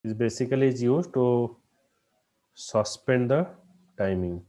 is basically is used to suspend the timing.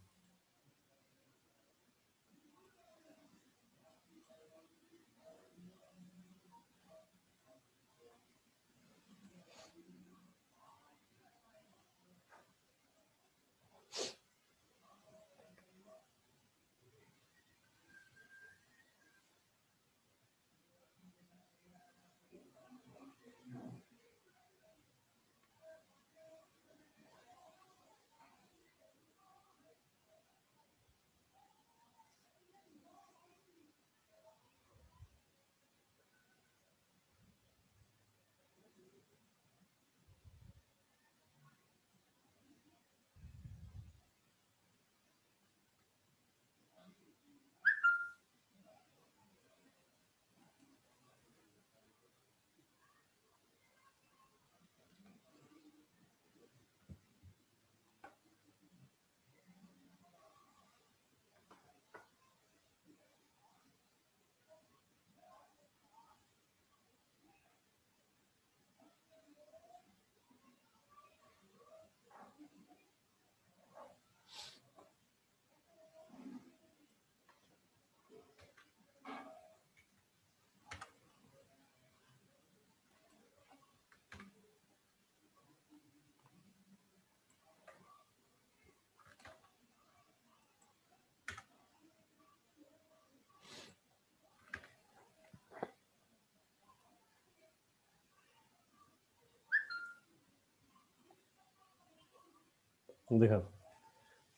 देखो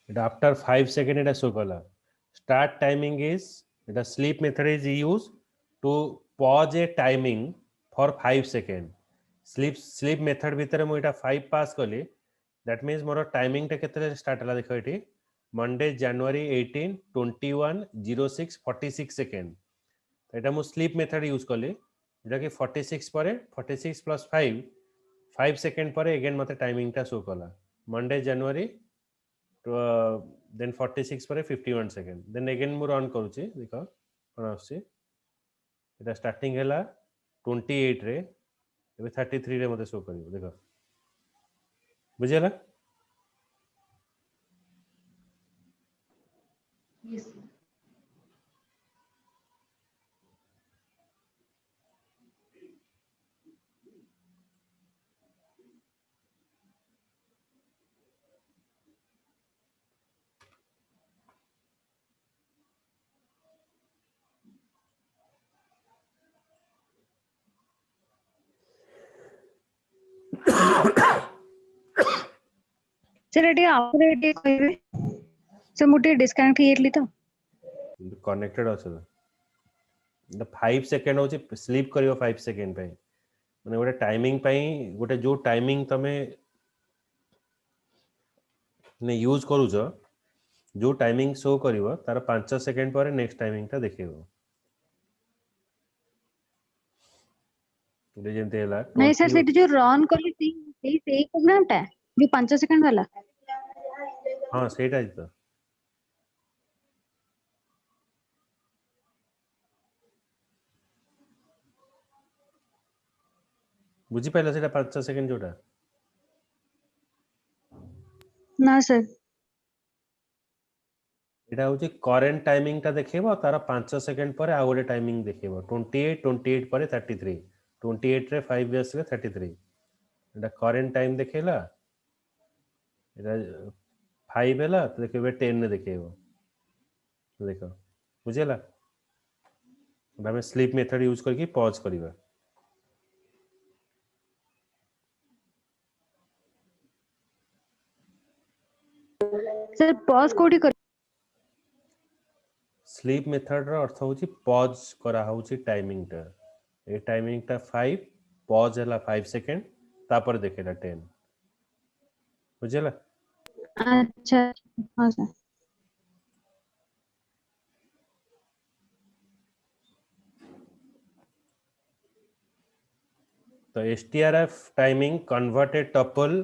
it after 5 second এটা show কলা start timing is এটা sleep method is used to pause a timing for 5 second sleep method ভিতরে ମୁଁ এটা 5 pass কଲି that means more timing टा केते start हला देखो एठी मंडे जनवरी 18 21 06 46 सेकेंड तो এটা ମୁଁ sleep method यूज कली जेटा कि 46 परे 46 plus 5 सेकेंड परे अगेन मते टाइमिंग टा शो कला मंडे जनवरी then 46 ପରେ 51 सेकेंड then again ମୁଁ run କରୁଛି ଦେଖ କ'ଣ ଆସୁଛି ଏଟା ଷ୍ଟାର୍ଟିଂ ହେଲା 28 ରେ ଏବେ 33 ରେ ମତେ ଶୋ କରିବ ଦେଖ ବୁଝିଲା Yes. सर एटी आउरे एटी कहबे से मुटे डिस्कनेक्ट हेतली तो कनेक्टेड अछि तो 5 सेकेंड होची स्लीप करियो 5 सेकेंड पे माने गोटे टाइमिंग पे गोटे जो टाइमिंग तमे ने यूज करूछ जो टाइमिंग शो करिवो तार 5 सेकेंड पर नेक्स्ट टाइमिंग ता देखिवो जेमते हला नहीं सर सेटी जो रन करली सेई प्रोग्राम टा जो 5 सेकंड वाला हां सेटा तो बुझी पाइला सेटा 5 सेकेंड जोटा ना सर এটা হচ্ছে করেন্ট টাইমিংটা দেখাইবো তার 5 সেকেন্ড পরে আর গোটে টাইমিং দেখাইবো 28 পরে 33 28 রে 5 আসলে 33 এটা করেন্ট টাইম দেখাইলা এটা 5 ହେଲା তো দেখবে 10 রে দেখাইবো দেখো বুঝিলা ଆମେ ସ୍ଲିପ୍ ମେଥଡ ୟୁଜ କରିକି ପଜ କରିବା सर पॉज कोडी कर स्लीप मेथड रो अर्थ होची पॉज करा होची टाइमिंग टा ए टाइमिंग टा 5 पॉज हला 5 सेकंड तापर देखेला 10 बुझिला अच्छा हां सर तो STRF टाइमिंग कन्वर्टेड टपल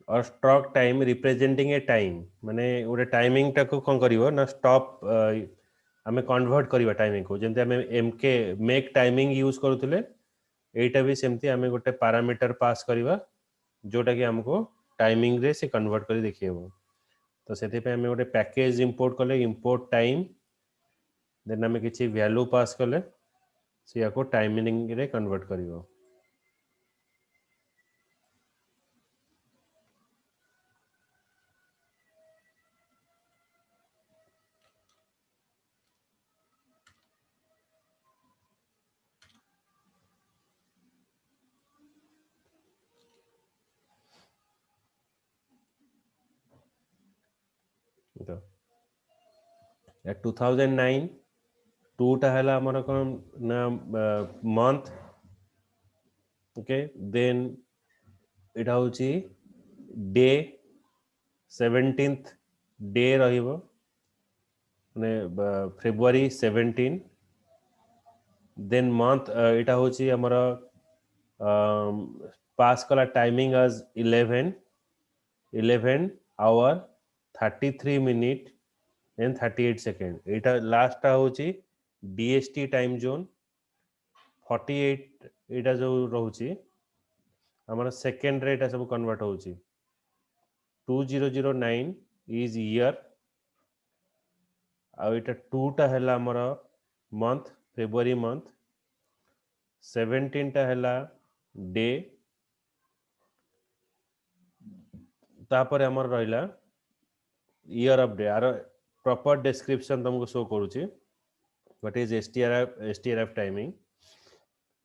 और स्ट्रोक टाइम रिप्रेजेंटिंग ए टाइम माने गोटे टाइमिंग टाको कोन करिवो ना स्टॉप हमें कन्वर्ट करिवा टाइमिंग को जेंते हमें एमके मेक टाइमिंग यूज करूतले एटा भी सेमती आमे गोटे पैरामीटर पास करवा जोटा कि हमको टाइमिंग रे से कन्वर्ट कर देखिएबो। तो से आम गोटे पैकेज इंपोर्ट कले इंपोर्ट टाइम देन आम किसी वैल्यू पास कले सी या टाइमिंग रे कन्वर्ट करिवो। तो 2009 टूटा है आमर कौन ना मंथ ओके देन इटा हूँ डे 17th डे रहिबो माने फेब्रुआरी 17 देन मंथ इटा हूँ आमर पास कला टाइमिंग आज 11 our 33 minute and 38 second Etah last हूँ डीएसटी टाइम जोन 48 एटा जो रोची आमर सेकेंड रे सब कन्वर्ट होची 2009 इज ईयर आउ इटा 2टा हैला आमर मंथ फेब्रुआरी मंथ 17टा हैला डे तापर आमर रहिला ईयर ऑफ डे आर प्रॉपर डिस्क्रिप्शन तुमको शो करूची व्हाट इज एसटीआरएफ टाइमिंग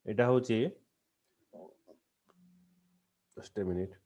एटा होची जस्ट ए मिनिट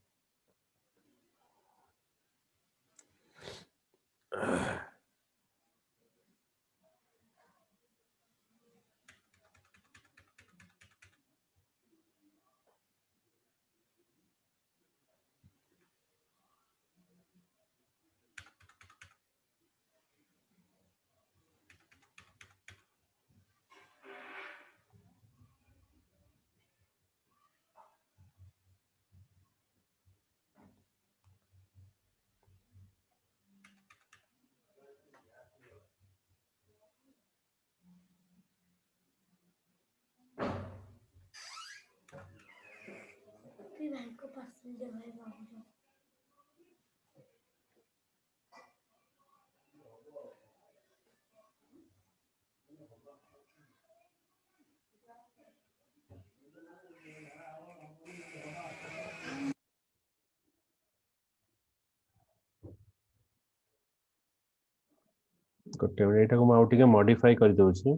गोटे मिनिट को आउ टिके मॉडिफाई कर दोछि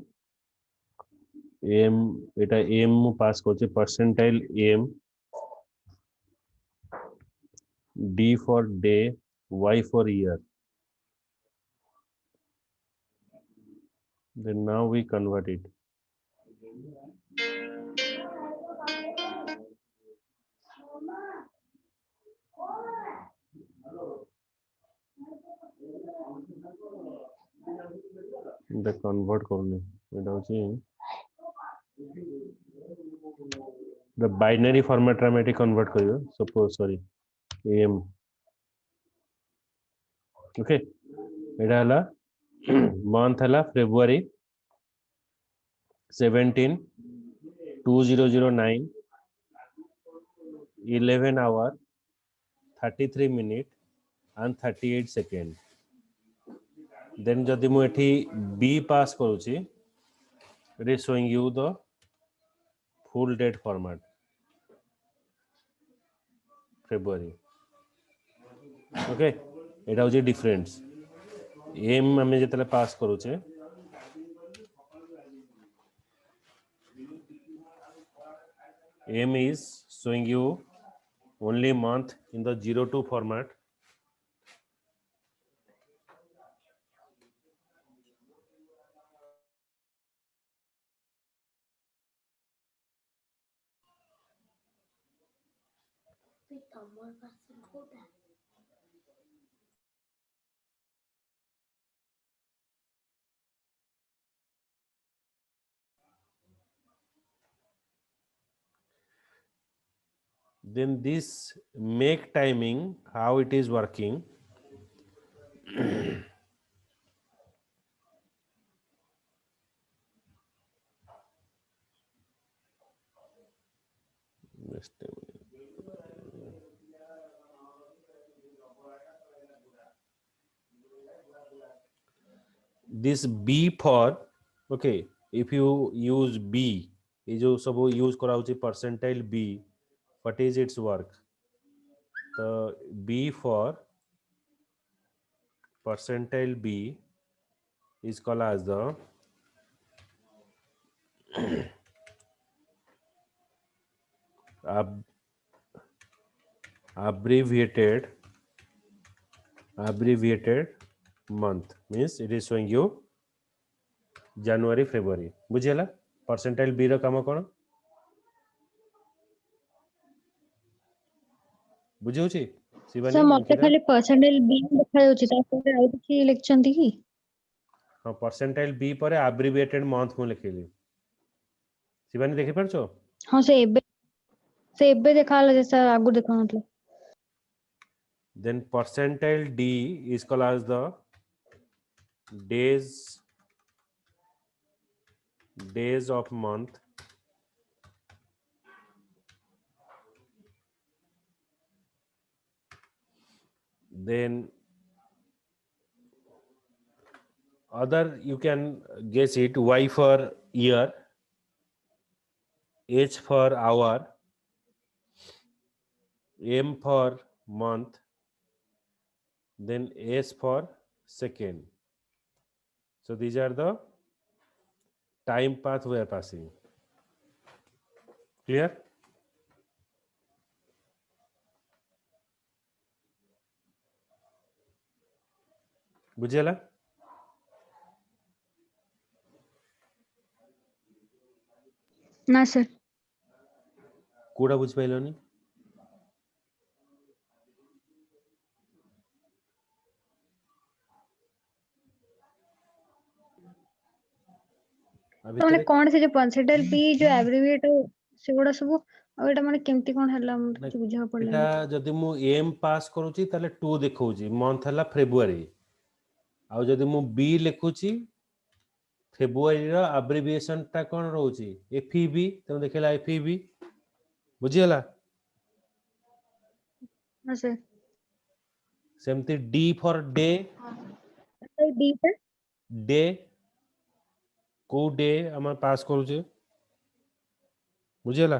एम एटा एम मु पास करछि percentile M D for day Y for year then now we convert it the convert करने एटा होछि the binary format रे हम convert करियो suppose sorry am ओके एटा हला मंथ हला February 17 2009 11 hour 33 minute and 38 second then जदि मु एठी बी पास करूची it is showing you the full date format February okay एटा होची डिफरेंस एम हमें जेतले पास करूचे M is showing you only month in the 02 format. Then this make timing, how it is working. Next time. This B for, okay, if you use B, ये जो सब use करा होची percentile B, what is its work? The B for percentile B is called as the ab- abbreviated month, means it is showing you January February. बुझेला percentile B रो काम कोन बुझौची Shivani sir मते अंकिता? खाली percentage B देखा जाउची तापर आउ किछि लिखचंती की हाँ percentile B पर abbreviated month मु लिखिली शिवानी देखि परछो हां से एबे देखाला जे सर आगु देखा मतलब then percentile D is called as the days of month, then other you can guess it, Y for year, H for hour, M for month, then S for second. So these are the time path we are passing. Clear? बुझेला ना sir कोड़ा बुझ पाइलोनी अभी तो माने तेरे कोन से जो percentage B जो एब्रिविएट सेगुडा सब आ एटा माने केमती कोन हला हम किछ बुझा एटा पड़ले जदि मु एम पास करूची ताले 2 देखौची मंथ हला फेब्रुआरी आ जदि मु बी लिखुची फेब्रुआरी रो अब्रिविएशन टा कोन रहउची एफईबी तुम देखला एफईबी बुझियला हां सर सेमती D for day sir D पे डे को डे हम पास करूचे बुझियला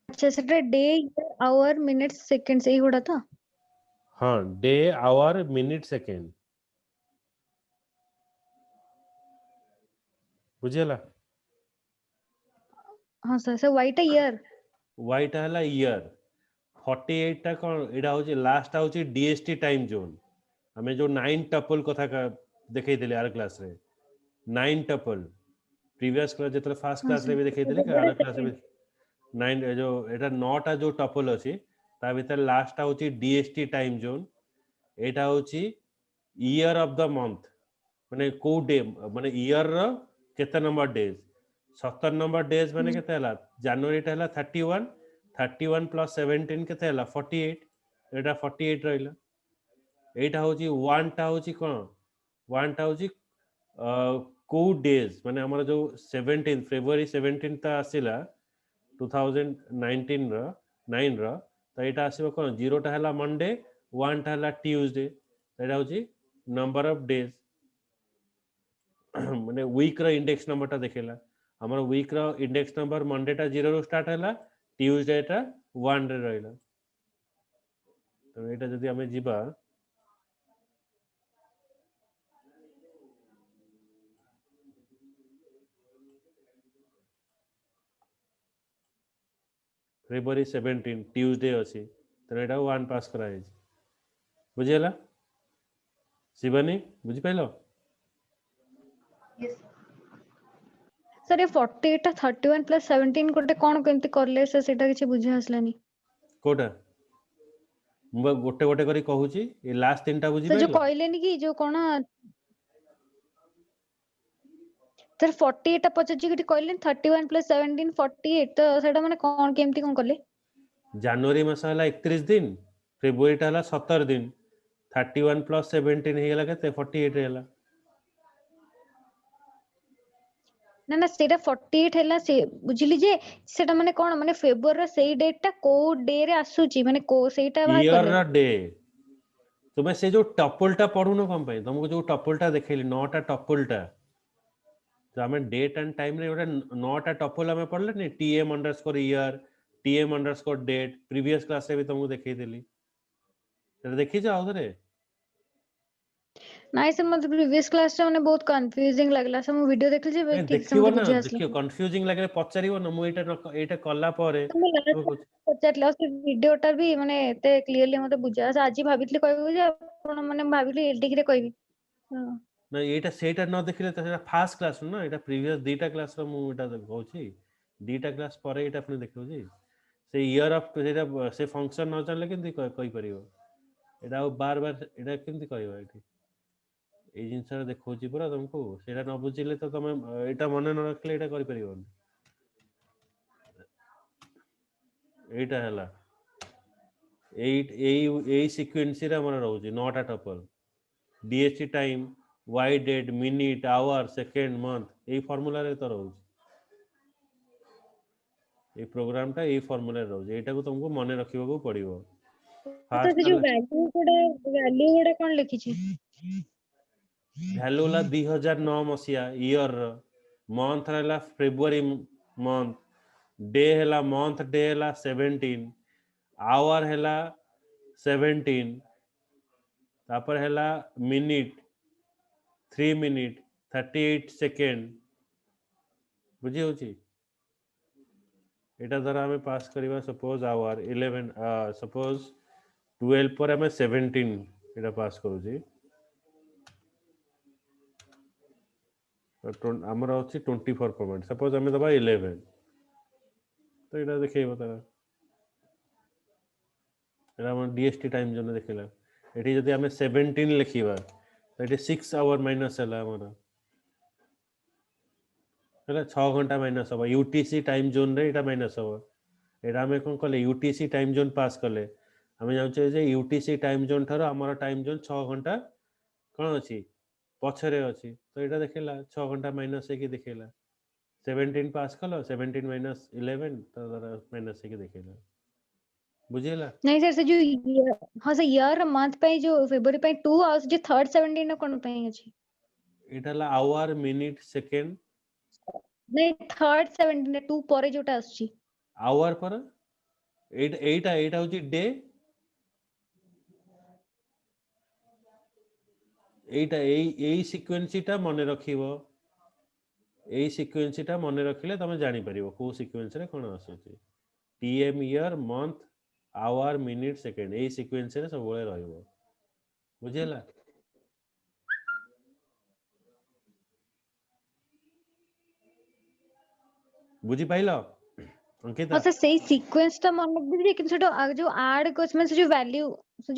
अच्छा sir day year hour minutes seconds एही गुडा तो हाँ डे आवर मिनिट सेकेंड बुझियला हां सर वाइट ईयर वाइट हला ईयर 48 टा कोन एडा होची लास्ट होची डीएसटी टाइम जोन हमें जो 9 टपल कथा का देखै देले आर क्लास रे 9 टपल प्रीवियस क्लास जेतले फर्स्ट हां क्लास रे भी देखै देले कि आर क्लास रे 9 जो एटा 9 टा जो टपल अछि ता भीतर लास्ट होची डीएसटी टाइम जोन एटा होची ईयर ऑफ द मंथ माने को डे माने ईयर रो केते नंबर डेज 70 नंबर डेज माने केते हला जनवरी टा हला 31 31 प्लस 17 केते हला 48 एटा 48 रहिला एटा होची 1 टा होची कोन 1 टा होची को डेज माने हमर जो 17 फरवरी 17 ता आसिला 2019 रो 9 रो तो एटा आसीबो कोन 0 टा हला मंडे 1 टा हला ट्यूसडे एटा होची नंबर ऑफ डेज माने वीक रो इंडेक्स नंबर टा देखेला हमर week row index number Monday टा 0 रो स्टार्ट हला ट्यूसडे टा 1 रे रहला तो एटा जदी हमें जीबा फेब्रुआरी 17 ट्यूसडे अछि तो एटा 1 पास कराई बुझियला शिवानी बुझि पाइलो सर ये 48 टा 31 प्लस 17 कोटे कोन केमती करले से सेटा किछ बुझा आसलानी कोटा मु गोटे गोटे करी कहूची ए लास्ट तीन टा बुझि सर जो पाइलो कहलेनी कि जो कोन सर 48 टा पचजी कि कहले 31 प्लस 17 48 तो सेटा माने कोन केमती कोन करले जनवरी मास हला 31 दिन फेब्रुआरी टा हला 17 दिन 31 प्लस 17 हे गला केते 48 रे हला ना ना सेटा 48 हैला से बुझिली जे सेटा माने कोन माने फेब्रुआरी रो सेई डेट टा को डे रे आसुची माने को सेटा बाहर ईयर करले रा डे तुम्हें से जो टपलटा पढुनो कम पे तुमको जो टपलटा देखैली नौटा टपलटा तो हमें डेट एंड टाइम रे ओटा नौटा टपल हमें पढ़ले नहीं tm_year tm_date प्रीवियस क्लास रे भी तुमको देखै देली तो देखि जाओ रे नाइ सर मतलब प्रीवियस क्लास रे माने बहुत कंफ्यूजिंग लागला सर मु वीडियो देखली जे नहीं ठीक से देखियो मते ना बुझा आसला देखियो कंफ्यूजिंग लगे पचारिबो ना मु एटा कल्ला परे तो मैं लास्ट तुमको पचारला से वीडियो टा भी माने एते क्लियरली मते बुझा आज भाबितली कहबो जे आपण माने भाबिली एडिक रे कहबी हां ना एटा सेटा न देखिले तो सेटा फास्ट क्लास ना एटा प्रीवियस दीटा क्लास रो मु एटा कहूची दीटा क्लास परे एटा अपने देखियो जी से ईयर ऑफ सेटा से फंक्शन न जानले केंति कहि परिबो एटा बार बार एटा केंति कहबो एठी এই ଜିନିଷଟା ଦେଖଉଛି ପୁରା ତମକୁ ସେଇଟା ନ ବୁଝିଲେ ତ ତମେ ଏଇଟା ମନେ ନ ରଖିଲେ ଏଇଟା କରିପାରିବନି ଏଇଟା ହେଲା ଏଇ ସିକ୍ୱେନ୍ସରେ ଆମର ରହୁଛି ନଅଟା tuple DST time y date minute hour second month ଏଇ ଫର୍ମୁଲାରେ ତ ରହୁଛି ଏଇ ପ୍ରୋଗ୍ରାମଟା ଏଇ ଫର୍ମୁଲାରେ ରହୁଛି ଏଇଟାକୁ ତମକୁ ମନେ ରଖିବାକୁ ପଡିବ तो से जो वैल्यू गुडा कोन लिखी छी भ्यालु होला 2009 मसिया ईयर मंथ रहला फेब्रुआरी मंथ डे हैला मंथ डे हैला 17 आवर हैला 17 तापर हैला मिनिट 3 मिनिट 38 सेकेंड बुझी होची एटा द्वारा हमें पास करिवा सपोज आवर 11 सपोज 12 पर हमें 17 एटा पास करूची आमर अच्छी 24 फॉर्मेट सपोज आम दबा 11 तो ये देखो तार DST टाइम जोन देखला ये जदि आम 17 लिखा तो ये 6 आवर माइनस है 6 घंटा माइनस हम UTC टाइम जोन रे एटा माइनस हम एटा आम कौन कले UTC टाइम जोन पास कले आम जाचे जे UTC टाइम जोन ठार आमर टाइम जोन 6 घंटा कौन अच्छी पछरे अच्छी तो यहाँ देखला 6 घंटा माइनस है कि देखला 17 पास कल 17 माइनस 11 तो माइनस है कि देखला बुझेला नहीं सर से जो हां सर ईयर मंथ पे जो फेब्रुआरी पे 2 और जो थर्ड 17 कोन पे अछि एटाला आवर मिनिट सेकेंड नहीं थर्ड 17 2 परे जोटा आछि आवर पर एटा होची डे एटा एई सीक्वेंसटा मने रखिबो एई सीक्वेंसटा मने रखिले तमे जानि परिबो को सीक्वेंस रे कोन आसुची TM year month hour minute second एई सीक्वेंस रे सब बळे रहइबो बुझेला बुझी पाइलो अंकिता हां सर सही सीक्वेंस ता मन रखबी कि छोटो जो ऐड कोस में से जो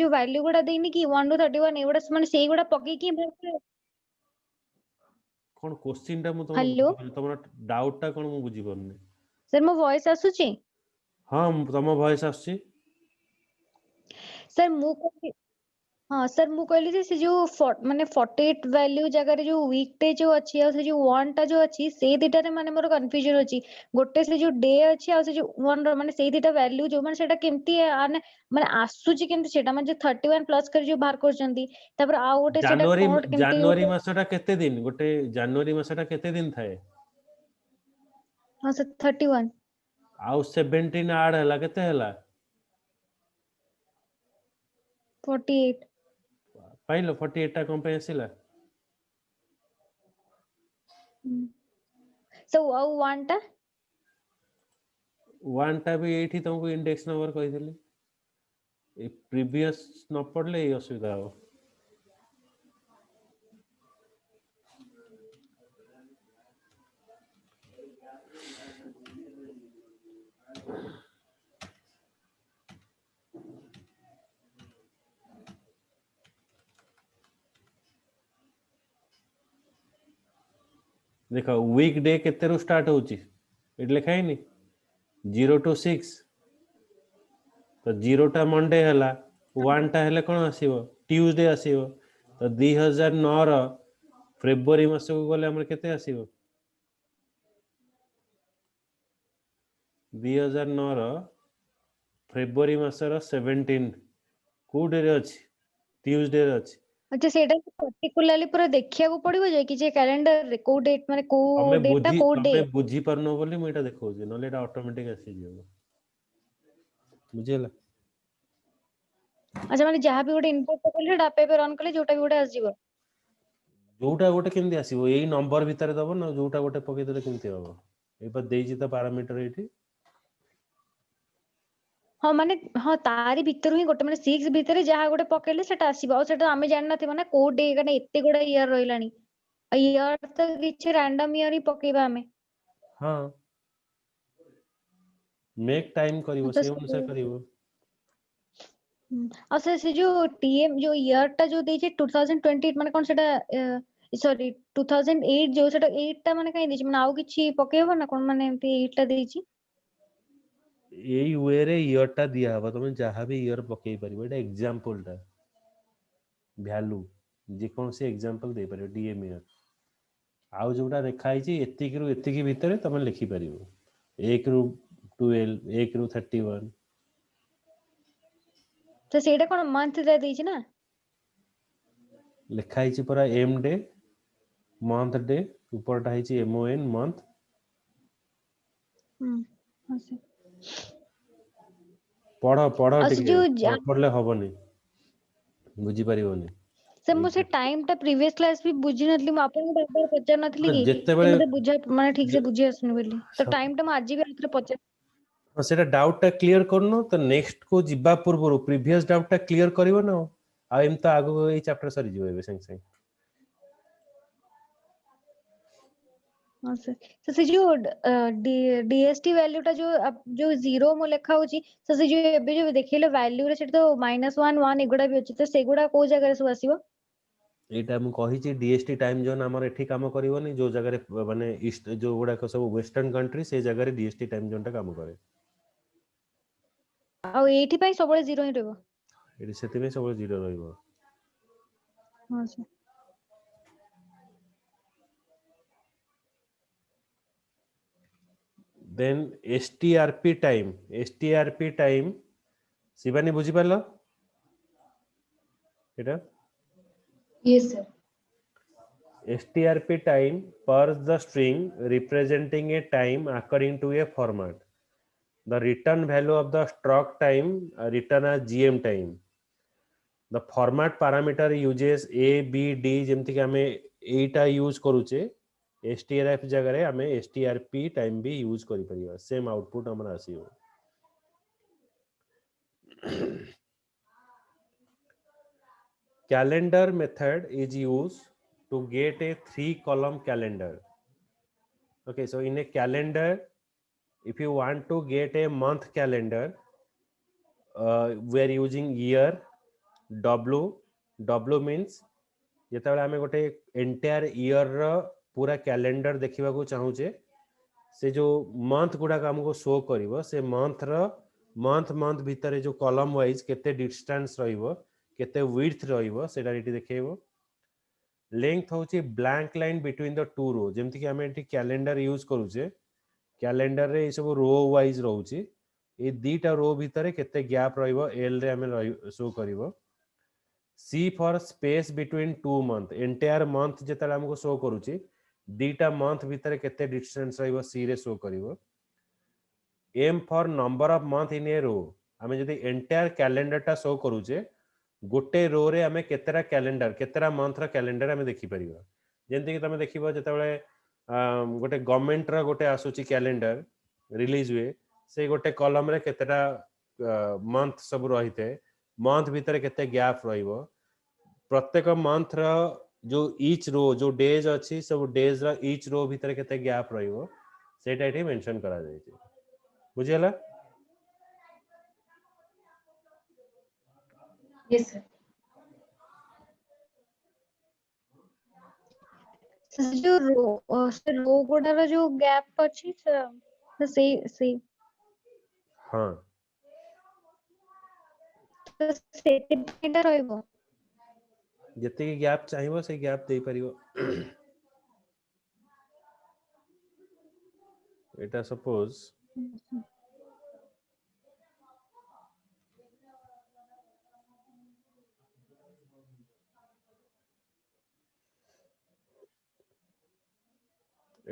वैल्यू गुडा देनी कि 1 टू 31 एगुडा माने सेही गुडा पके कि कोन क्वेश्चन टा मु तुम हेलो तुमरा डाउट टा कोन मु बुझी परनी सर मो वॉइस आसुची हां तुम वॉइस आसची सर मु हाँ सर मु कहली जे से जो माने 48 वैल्यू जगह रे जो वीक डे जो अछि आ से जो 1 टा जो अछि से दिटा रे माने मोर कंफ्यूजन अछि गोटे से जो डे अछि आ से जो 1 रो माने से दिटा वैल्यू जो माने सेटा केमती माने आसुची केमती सेटा माने जो 31 प्लस कर जो बाहर करचंदी तापर आ गोटे सेटा कोड केमती जनवरी मासटा केते दिन गोटे जनवरी मासटा केते दिन थाए हां सर 31 आउ 17 ऐड हला केते हला 48 पाइलो 48 टा कम पे आसिला सो 1 टा 1 टा भी एठी तुमको इंडेक्स नंबर कहि देली ए प्रीवियस न पड़ले ए असुविधा हो देखो वीक डे केते रु स्टार्ट होची एट लिखा है 0 to 6 तो 0 टा मंडे हला 1 टा हेले कोन आसीबो ट्यूसडे आसीबो तो 2009 रो फेब्रुआरी मास को गले हमर केते आसीबो 2009 ର ଫେब्रुଆରୀ ମାସର 17 କୋଉ ଡେ ରେ ଅଛି? ଟ୍ୟୁଜଡେ ରେ ଅଛି। अच्छा ସେଇଟା particularly ପୁରା ଦେଖିବାକୁ ପଡିବ ଯେ କି ଯେ କ୍ୟାଲେଣ୍ଡର ରେ କୋଉ ଡେଟ୍ ମାନେ କୋଉ ତମେ ଡେଟ୍ ଟା କୋଉ ଡେ ତମେ ବୁଝି ପାରୁନ ବୋଲି ମୁଁ ଏଟା ଦେଖଉଛି, ନହେଲେ ଏଟା ଅଟୋମେଟିक ଆସିଯିବ। ବୁଝିହେଲା? अच्छा ମାନେ ଯାହା ବି ଗୋଟେ ଇନପୁଟ ପକେଇଲେ ସେଟା ଆପେ ଆପେ ରନ୍ କଲେ ଯୋଉଟା ବି ଗୋଟେ ଆସିଯିବ। ଯୋଉଟା ଗୋଟେ କେମିତି ଆସିବ? ଏଇ ନମ୍ବର ଭିତରେ ଦବ ନା, ଯୋଉଟା ଗୋଟେ ପକେଇଦେଲେ କେମିତି ହବ? ଏଇପା ଦେଇଛି ତ ପାରାମିଟର ଏଇଠି। ହଁ ମାନେ ହଁ ତାରି ଭିତରୁ ହିଁ ଗୋଟେ ମାନେ 6 ଭିତରେ ଯାହା ଗୋଟେ ପକେଇଲେ ସେଟା ଆସିବ। ଆଉ ସେଟା ଆମେ ଜାଣିନଥିବା ନା କୋଉ ଡେ କାରଣ ଏତେ ଗୁଡା ଇୟର ରହିଲାଣି। ଆଉ ଇୟର ତ କିଛି ରାଣ୍ଡମ ଇୟର ହିଁ ପକେଇବା ଆମେ। ହଁ, ମେକ୍ ଟାଇମ କରିବ, ତ ସେଇ ଅନୁସାରେ କରିବ। ଆଉ ସେ ଯୋଉ ଟିଏମ ଯୋଉ ଇୟର ଟା ଯୋଉ ଦେଇଛି 2020 ମାନେ କଣ ସେଟା ସରି 2008 ଯୋଉ ସେଟା 8 ଟା ମାନେ କାଇଁ ଦେଇଛି? ମାନେ ଆଉ କିଛି ପକେଇବ ନା କଣ? ମାନେ ଏମିତି 8 ଟା ଦେଇଛି। ଏଇ ୱେରେ ଇୟର ଟା ଦିଆହବ, ତମେ ଯାହା ବି ଇୟର ପକେଇ ପାରିବ। ଏଟା ଏକ୍ସାମ୍ପଲ ଟା, ଭ୍ୟାଲୁ ଯେକୌଣସି ଏକ୍ସାମ୍ପଲ ଦେଇପାରିବ ଡିଏମ୍ ଇୟର। ଆଉ ଯୋଉଟା ଲେଖା ହେଇଛି ଏତିକିରୁ ଏତିକି ଭିତରେ ତମେ ଲେଖିପାରିବ, 1 ରୁ 12, 1 ରୁ 31। ତ ସେଇଟା କଣ ମନ୍ଥ ଦେଇଛି ନା? ଲେଖା ହେଇଛି ପରା ଏମ୍ ଡେ, ମନ୍ଥ ଡେ, ଉପରଟା ହେଇଛି MON ମନ୍ଥ। ହଁ ସେ ପଢ ଆଉ ସେ ଟିକେ, ଯୋଉ ନ ପଢିଲେ ହବନି, ବୁଝିପାରିବନି। ସେ ମୁଁ ସେ ଟାଇମ ଟା ପ୍ରିଭିୟସ କ୍ଲାସ ବି ବୁଝି ନଥିଲି। ମୁଁ ଆପଣଙ୍କୁ ବାରବାର ପଚାରି ନଥିଲି କି ଯେତେବେଳେ ମତେ ବୁଝା ମାନେ ଠିକ ସେ ବୁଝି ଆସୁନି ବୋଲି। ତ ସ- ଟାଇମ ଟା ମୁଁ ଆଜି ବି ଆଉଥରେ ପଚାରି ସେଟା ଡାଉଟ ଟା କ୍ଲିୟର କରୁନ ତ, ନେକ୍ସଟ କୁ ଯିବା ପୂର୍ବରୁ ପ୍ରିଭିୟସ ଡାଉଟ ଟା କ୍ଲିୟର କରିବ ନା। ଆଉ ଏମିତି ତ ଆଗକୁ ଏଇ ଚାପ୍ଟର ସରିଯିବ ଏବେ ସାଙ୍ଗେ ସାଙ୍ଗେ। ହଁ ସେ ଯୋଉ DST ଭ୍ୟାଲ୍ୟୁ ଟା ଯୋଉ ଜିରୋ ମୁଁ ଲେଖା ହଉଛି, ସେ ଯୋଉ ଏବେ ଯୋଉ ଦେଖେଇଲେ ଭ୍ୟାଲ୍ୟୁ ରେ ସେଠି ତ -1 1 ଏଗୁଡା ବି ଅଛି। ତ ସେଗୁଡା କୋଉ ଜାଗାରେ ସବୁ ଆସିବ? ଏଇଟା ମୁଁ କହିଛି DST ଟାଇମ ଜୋନ୍ ଆମର ଏଠି କାମ କରିବନି। ଯୋଉ ଜାଗାରେ ମାନେ ଇଷ୍ଟ ଯୋଉ ଗୁଡାକ ସବୁ ୱେଷ୍ଟର୍ଣ୍ଣ କଣ୍ଟ୍ରି, ସେଇ ଜାଗାରେ DST ଟାଇମ ଜୋନ୍ ଟା କାମ କରେ। ଆଉ ଏଇଥି ପାଇଁ ସବୁବେଳେ ଜିରୋ ହିଁ ରହିବ। ଏଠି ସେଥିପାଇଁ ସବୁବେଳେ ଜିରୋ ରହିବ। ହଁ ସାର୍। ଦେନ୍ STRP ଟାଇମ, ଶିବାନୀ ବୁଝିପାରିଲ ଏଟା? Yes, sir. STRP time pers the string representing a time according to a format. The return value of the struct time return as GM time. The format parameter uses A, B, D ଯେମିତି କି ଆମେ ଏଇଟା use କରୁଛେ, STRF ଜାଗାରେ ଆମେ STRP time ବି use କରିପାରିବା, same output ଆମର ଆସିବ। Calendar method is used to get a 3-column calendar. Okay, so in a calendar, if you want to get a month calendar, we are using year. W means ଯେତେବେଳେ ଆମେ ଗୋଟେ entire year ପୁରା calendar ଦେଖିବାକୁ ଚାହୁଁଛେ, ସେ ଯୋଉ month ଗୁଡାକ ଆମକୁ ଶୋ କରିବ, ସେ ମନ୍ଥ ଭିତରେ ଯୋଉ କଲମ ୱାଇଜ କେତେ ଡିଷ୍ଟାନ୍ସ ରହିବ, କେତେ ୱିଡଥ ରହିବ, ସେଟା ଏଠି ଦେଖେଇବ। ଲେନ୍ଥ ହଉଛି blank line between the two row. ଯେମିତି କି ଆମେ ଏଠି କ୍ୟାଲେଣ୍ଡର ୟୁଜ କରୁଛେ, କ୍ୟାଲେଣ୍ଡରରେ ଏଇ ସବୁ रो ୱାଇଜ ରହୁଛି, ଏଇ ଦିଟା रो ଭିତରେ କେତେ ଗ୍ୟାପ ରହିବ ଏଲ ରେ ଆମେ ଶୋ କରିବ। C for space between 2 month, entire month ଯେତେବେଳେ ଆମକୁ ଶୋ କରୁଛି, ଦିଟା ମନ୍ଥ ଭିତରେ କେତେ ଡିଷ୍ଟାନ୍ସ ରହିବ C ରେ ଶୋ କରିବ। M for number of month in a row, ଆମେ ଯଦି entire କ୍ୟାଲେଣ୍ଡର ଟା ଶୋ କରୁଛେ, ଗୋଟେ ରୋ ରେ ଆମେ କେତେଟା କ୍ୟାଲେଣ୍ଡର, କେତେଟା ମନ୍ଥର କ୍ୟାଲେଣ୍ଡର ଆମେ ଦେଖିପାରିବା। ଯେମିତିକି ତମେ ଦେଖିବ ଯେତେବେଳେ ଗୋଟେ ଗଭର୍ଣ୍ଣମେଣ୍ଟର ଗୋଟେ ଆସୁଛି କ୍ୟାଲେଣ୍ଡର ରିଲିଜ ହୁଏ, ସେ ଗୋଟେ କଲମରେ କେତେଟା ମନ୍ଥ ସବୁ ରହିଥାଏ, ମନ୍ଥ ଭିତରେ କେତେ ଗ୍ୟାପ ରହିବ, ପ୍ରତ୍ୟେକ ମନ୍ଥର ଯୋଉ ଇଚ୍ ରୋ ଯୋଉ ଡେଜ୍ ଅଛି, ସବୁ ଡେଜର ଇଚ୍ ରୋ ଭିତରେ କେତେ ଗ୍ୟାପ ରହିବ, ସେଇଟା ଏଠି ମେନସନ କରାଯାଇଛି। ବୁଝିହେଲା? Yes, sir. ସେ ରୋ ଗୁଡାର ଯୋଉ ଗ୍ୟାପ ଅଛି ସେଇ ହଁ, ସେଥିପାଇଁ ରହିବ। ଯେତିକି ଗ୍ୟାପ ଚାହିଁବ ସେଇ ଗ୍ୟାପ ଦେଇପାରିବ। ଏଟା ସପୋଜ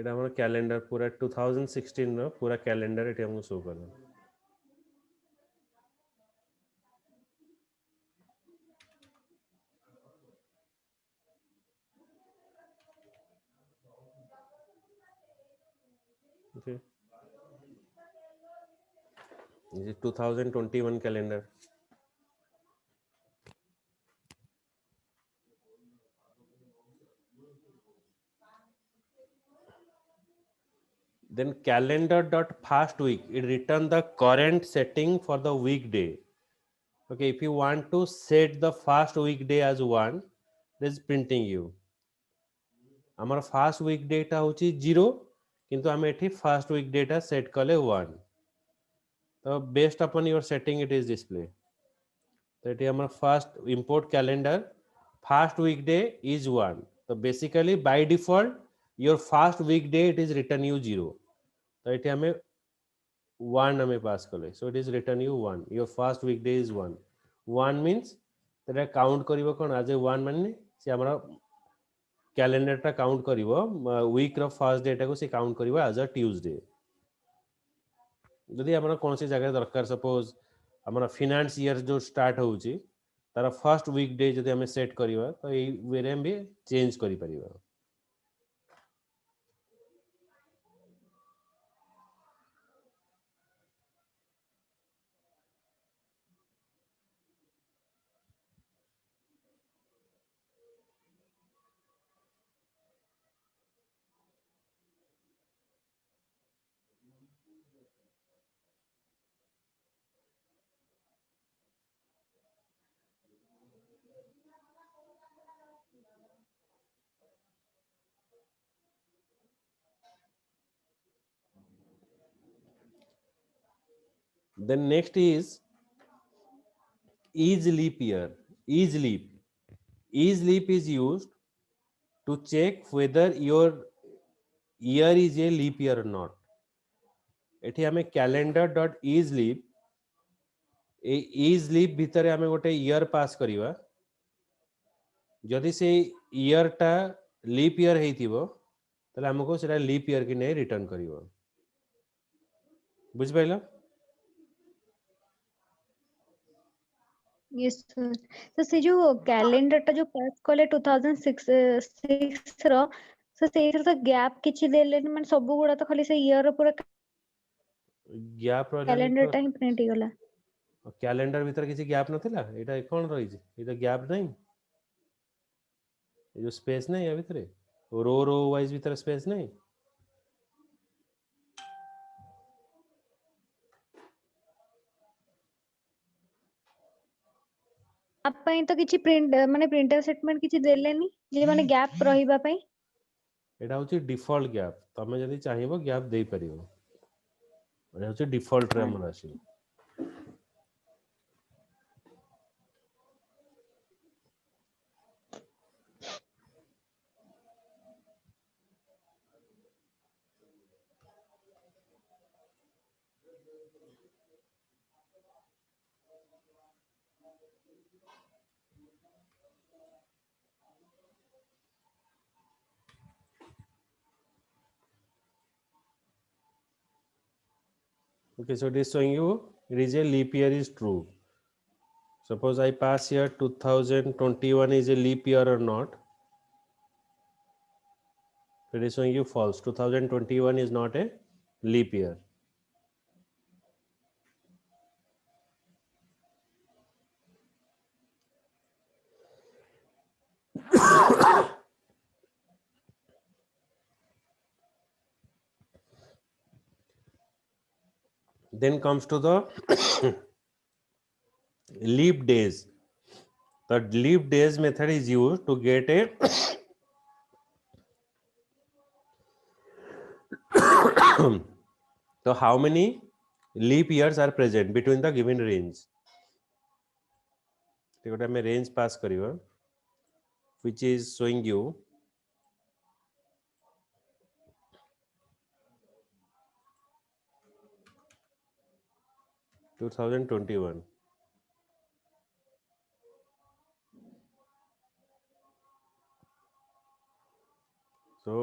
एटा हमर कैलेंडर पूरा 2016 रो पूरा कैलेंडर एटी हमको शो करला। ओके, ये 2021 calendar. Then calendar dot first week, it return the current setting for the weekday. Okay, if you want to set the first weekday as 1, this is printing you. आमर first weekday टा होची 0 किंतु आम एठी first weekday टा set कले 1, तो based upon your setting it is display. तो एठी हमर first import calendar first weekday is 1, तो basically by default your first weekday it is return you 0, तो एठी हमें 1 हमें पास कले, so it is return you 1, your first weekday is 1। 1 means तेरा काउंट करिवो कोन आज 1 माने से हमरा कैलेंडर टा count करिवो week row first day टा को से काउंट करिवो एज अ ट्यूसडे। जदि हमरा कोन सी जगह दरकार, सपोज हमरा फाइनेंस ईयर जो स्टार्ट होउची तार फर्स्ट weekday जदि हमें सेट करिवो तो ए वेरे हम भी चेंज करि परिवो। Then next is leap year. Is leap. Is leap is used to check whether your year is a leap year or not. एठी हमें calendar dot is leap, A is leap भितर हमें गोटे year पास करिवा, जदि से year टा leap year हेइथिबो तले हमको सेटा leap year कि नै रिटर्न करिवो। बुझ पाइलो? Yes sir. तो से जो कैलेंडर टा जो पास कले 2006 रो, सो सेथर तो गैप किछि देले माने सब गुडा तो खाली से ईयर रो पूरा गैप रहले कैलेंडर तो टा ही प्रिंट गला। कैलेंडर भीतर किसी गैप नथिला, एटा कोन रही छै, एटा गैप नै, ए जो स्पेस नै या भीतर रो वाइज भीतर स्पेस नै। आप पई तो किछि प्रिंट माने प्रिंटर स्टेटमेंट किछि देलेनी जे माने गैप रहिबा पई। एटा होची डिफॉल्ट गैप, तमे जदि चाहिबो गैप देई परिबो, एटा होची डिफॉल्ट रे हमर आसी। Okay, so it is showing you it is a leap year is true. Suppose I pass here 2021 is a leap year or not. It is showing you false. 2021 is not a leap year. Then comes to the leap days. The leap days method is used to get a so how many leap years are present between the given range. तो गोटे हमें range pass करिवा which is showing you 2021. So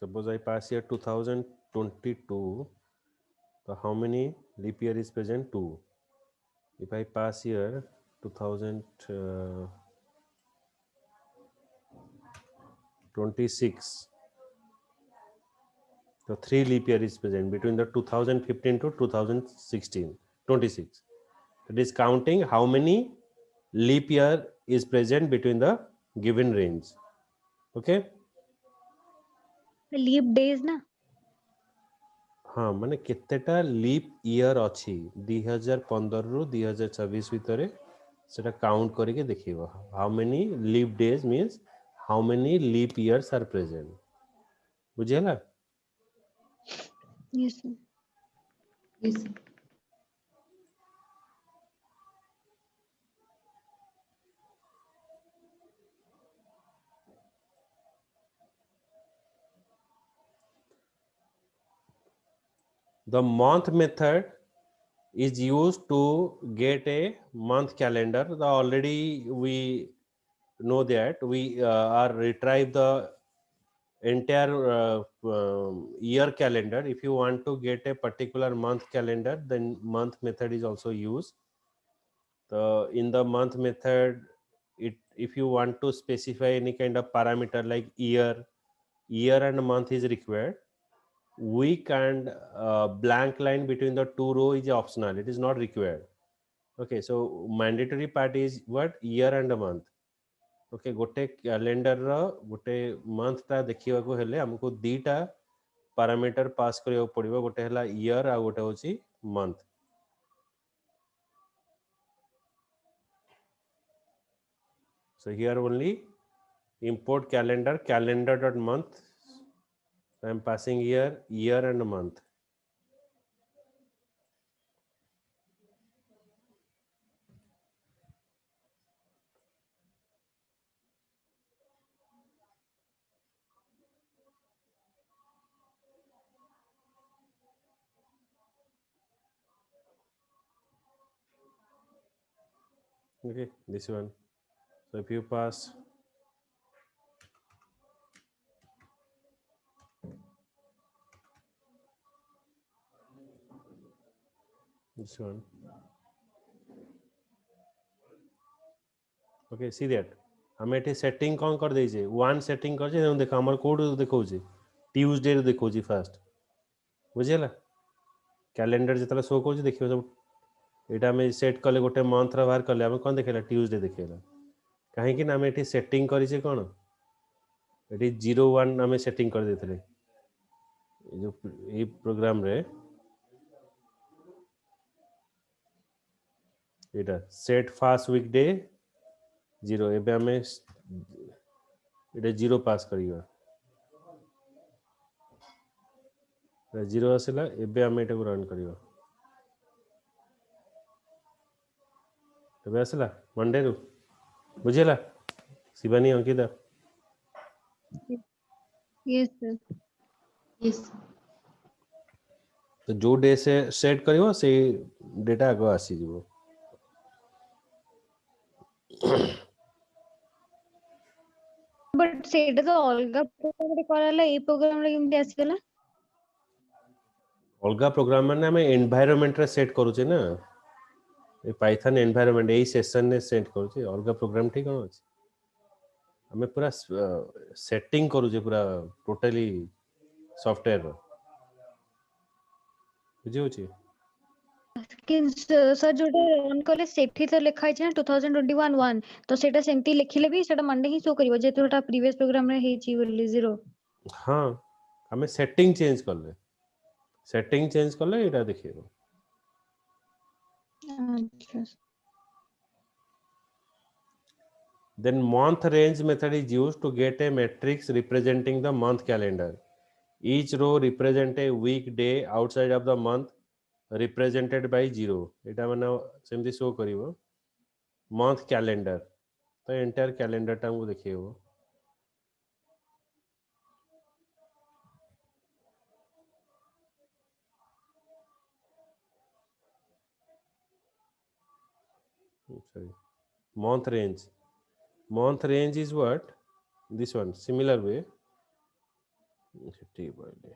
suppose I pass here 2022, so how many leap year is present? 2. If I pass here 2026, so 3 leap year is present between the 2015 to 2016, 26. It is counting how many leap year is present between the given range. Okay? Leap days ना हाँ माने केतेटा leap year अच्छी 2015 रु 2026 भितर सेटा count करके देखिबो how many leap days means how many leap years are present बुझियला yes sir Yes, sir. the month method is used to get a month calendar. The already we know that we are retrieve the entire year calendar. If you want to get a particular month calendar, then month method is also used. In the month method, if you want to specify any kind of parameter like year and month is required. Week and blank line between the two row is optional, it is not required. Okay, so mandatory part is what? Year and a month. Okay, गोटे calendar रो गोटे month टा देखिबा को हेले हमको दीटा parameter pass करियो पड़िबो गोटे हला ईयर आ गोटे होची month so here only import calendar.month. So I am passing here year and month. Okay, this one. So if you pass this one, okay, see that हम एठी सेटिंग कौन कर दे जे वन सेटिंग कर जे देखो हमर कोड देखौ जे ट्यूसडे रे देखौ जे फर्स्ट बुझेला कैलेंडर जतला शो कर जे देखियो सब एटा में सेट कले गोटे मंथ रा बाहर कले हम कोन देखेला ट्यूसडे देखेला काहे कि ना हम एठी सेटिंग करी जे कोन एठी 01 हमें सेटिंग कर देथले जो ए प्रोग्राम रे एटा सेट फास्ट वीकडे 0 एबे हमें एटा 0 पास करियो 0 आसिला एबे हमें एटा रन करियो एबे आसिला मंडे रु बुझेला Shivani Ankita yes sir Yes, sir. तो जो डे से सेट करियो से डेटा आगो आसी जीवो बट सेटा तो अलगा प्रोग्राम रे कराला ए प्रोग्राम रे केमति आसीला अलगा प्रोग्राम माने हमें एनवायरनमेंट रे सेट करू छे ना ए पाइथन एनवायरनमेंट ए सेशन ने सेट करू छे अलगा प्रोग्राम ठीक कोन अछि हमें पूरा सेटिंग करू छे पूरा टोटली सॉफ्टवेयर रो बुझियो छी कि सर जोटा रन कले सेठी तो लिखा है ना 2021 1 तो सेटा सेमती लिखिले भी सेटा मंडे ही शो करिवो जे तोटा प्रीवियस प्रोग्राम रे हेची बोली 0 हाँ हमें सेटिंग चेंज करले सेटिंग चेंज करले एटा देखियो अच्छा then month range method is used to get a matrix representing the month calendar. Each row represent a weekday outside of the month represented by 0. एटा माने सेमती शो करिवो month calendar तो entire calendar टा हमको देखियो sorry month range is what this one similar way ठीक बोले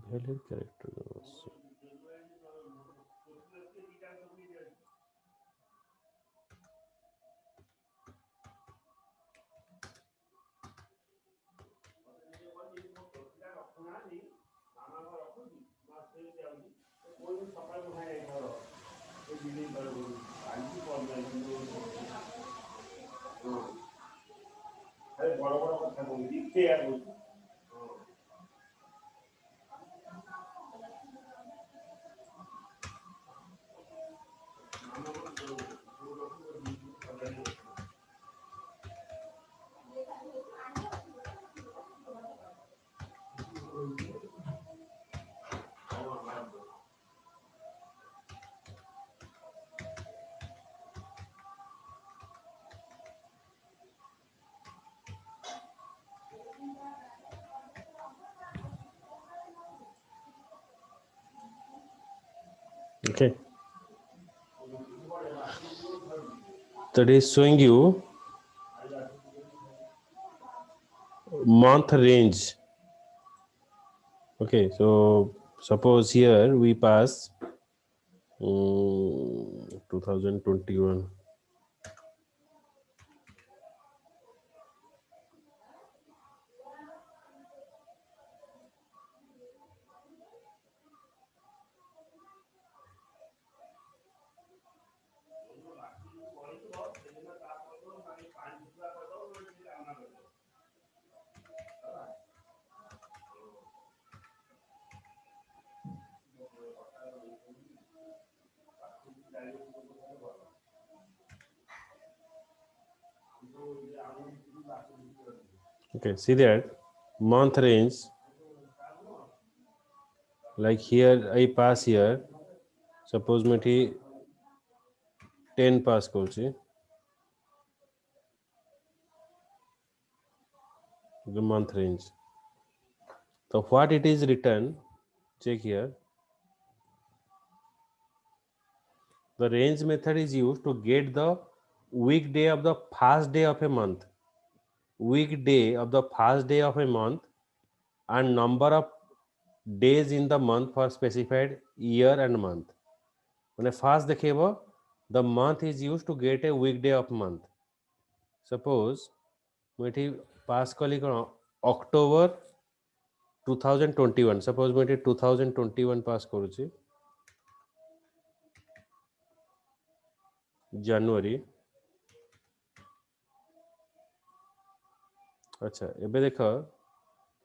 valid character okay that is showing you month range. Okay, so suppose here we pass 2021 okay, see that month range, like here I pass here, suppose me 10 pass କରୁଛି the month range. So what it is written, check here. The range method is used to get the weekday of the first day of a month, weekday of the first day of a month, and number of days in the month for specified year and month. When first देखिए the month is used to get a weekday of month. Suppose मुझे पास कली कौन October 2021, suppose मुझे 2021 पास करूँगी January. अच्छा एबे देखो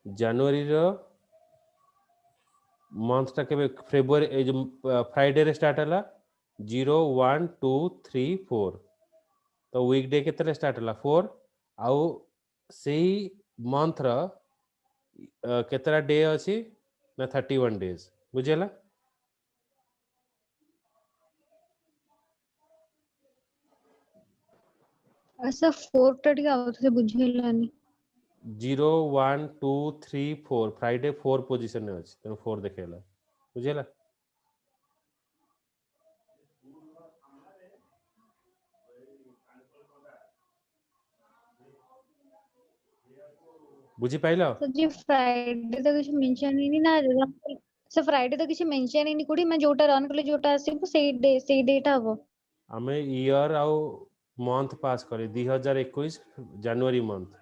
January रो month टा केबे फेब्रुआरी ए जो फ्राइडे रे स्टार्ट हला 0 1 2 3 4 तो वीकडे केतरे स्टार्ट हला 4 आउ सेही मंथ रो केतरा डे अछि ना 31 डेज बुझेला ऐसा 4 टा टिके आउथ से बुझेलानी 0 1 2 3 4 फ्राइडे 4 पोजीशन में अछि तेनो 4 देखेला बुझेला बुझी पाइलो सर जी फ्राइडे तो किसी मेंशन ही नहीं ना सर फ्राइडे तो किसी मेंशन ही नहीं कोडी मैं जोटा रन कले जोटा आसीबो सेई डेटा हबो आमे ईयर आउ मंथ पास करे 2021 जनवरी मंथ